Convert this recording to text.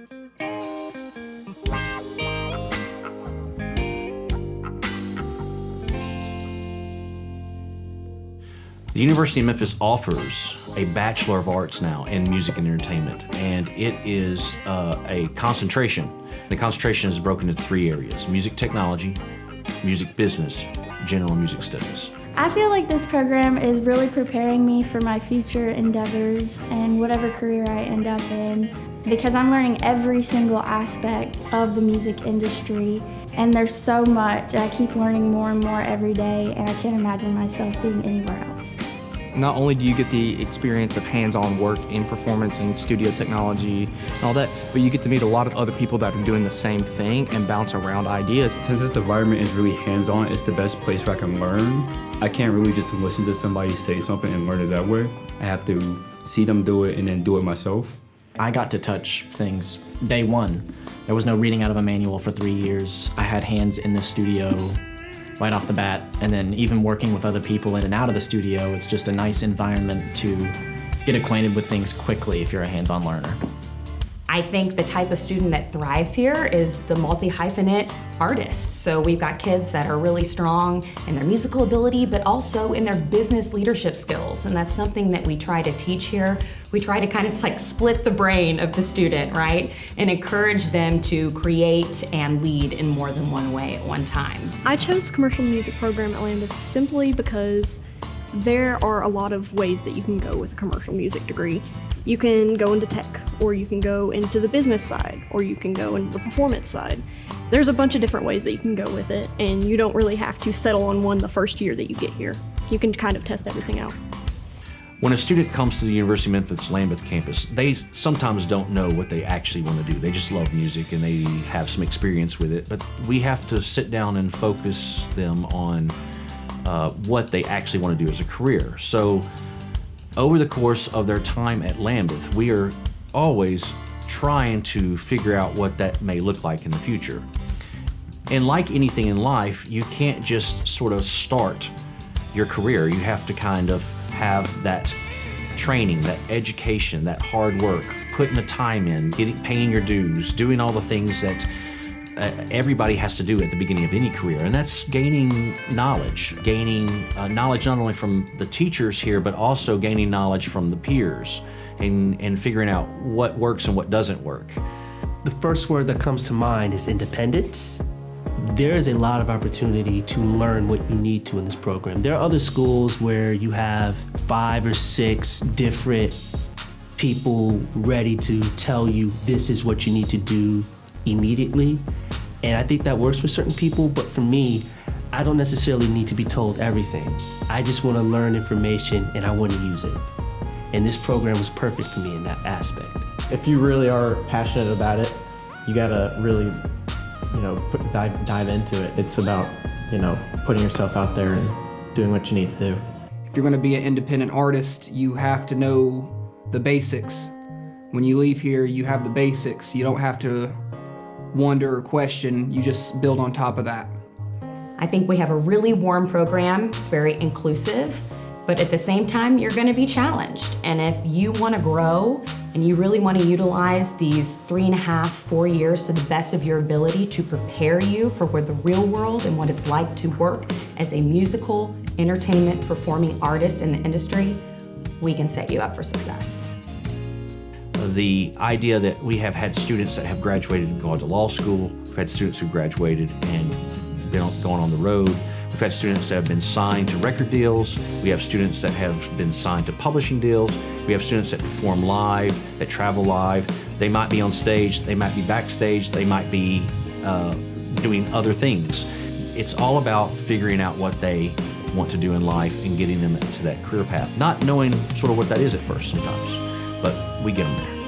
The University of Memphis offers a Bachelor of Arts now in Music and Entertainment, and it is a concentration. The concentration is broken into 3 areas: music technology, music business, general music studies. I feel like this program is really preparing me for my future endeavors and whatever career I end up in, because I'm learning every single aspect of the music industry, and there's so much. I keep learning more and more every day, and I can't imagine myself being anywhere else. Not only do you get the experience of hands-on work in performance and studio technology and all that, but you get to meet a lot of other people that are doing the same thing and bounce around ideas. Since this environment is really hands-on, it's the best place where I can learn. I can't really just listen to somebody say something and learn it that way. I have to see them do it and then do it myself. I got to touch things day one. There was no reading out of a manual for 3 years. I had hands in the studio right off the bat, and then even working with other people in and out of the studio, it's just a nice environment to get acquainted with things quickly if you're a hands-on learner. I think the type of student that thrives here is the multi-hyphenate artist. So we've got kids that are really strong in their musical ability, but also in their business leadership skills. And that's something that we try to teach here. We try to kind of like split the brain of the student, right? And encourage them to create and lead in more than one way at one time. I chose the commercial music program at Lambuth simply because there are a lot of ways that you can go with a commercial music degree. You can go into tech, or you can go into the business side, or you can go into the performance side. There's a bunch of different ways that you can go with it, and you don't really have to settle on one the first year that you get here. You can kind of test everything out. When a student comes to the University of Memphis Lambuth campus, they sometimes don't know what they actually want to do. They just love music and they have some experience with it, but we have to sit down and focus them on what they actually want to do as a career. So over the course of their time at Lambuth, we are always trying to figure out what that may look like in the future. And like anything in life, you can't just sort of start your career. You have to kind of have that training, that education, that hard work, putting the time in, paying your dues, doing all the things that everybody has to do at the beginning of any career, and that's gaining knowledge not only from the teachers here, but also gaining knowledge from the peers and figuring out what works and what doesn't work. The first word that comes to mind is independence. There is a lot of opportunity to learn what you need to in this program. There are other schools where you have 5 or 6 different people ready to tell you this is what you need to do immediately. And I think that works for certain people, but for me, I don't necessarily need to be told everything. I just want to learn information and I want to use it. And this program was perfect for me in that aspect. If you really are passionate about it, you gotta really, dive into it. It's about, putting yourself out there and doing what you need to do. If you're gonna be an independent artist, you have to know the basics. When you leave here, you have the basics. You don't have to wonder or question, you just build on top of that. I think we have a really warm program. It's very inclusive, but at the same time, you're gonna be challenged. And if you wanna grow and you really wanna utilize these 3.5, 4 years to the best of your ability to prepare you for where the real world and what it's like to work as a musical, entertainment, performing artist in the industry, we can set you up for success. The idea that we have had students that have graduated and gone to law school, we've had students who graduated and gone on the road, we've had students that have been signed to record deals, we have students that have been signed to publishing deals, we have students that perform live, that travel live. They might be on stage, they might be backstage, they might be doing other things. It's all about figuring out what they want to do in life and getting them to that career path. Not knowing sort of what that is at first sometimes, but we get them there.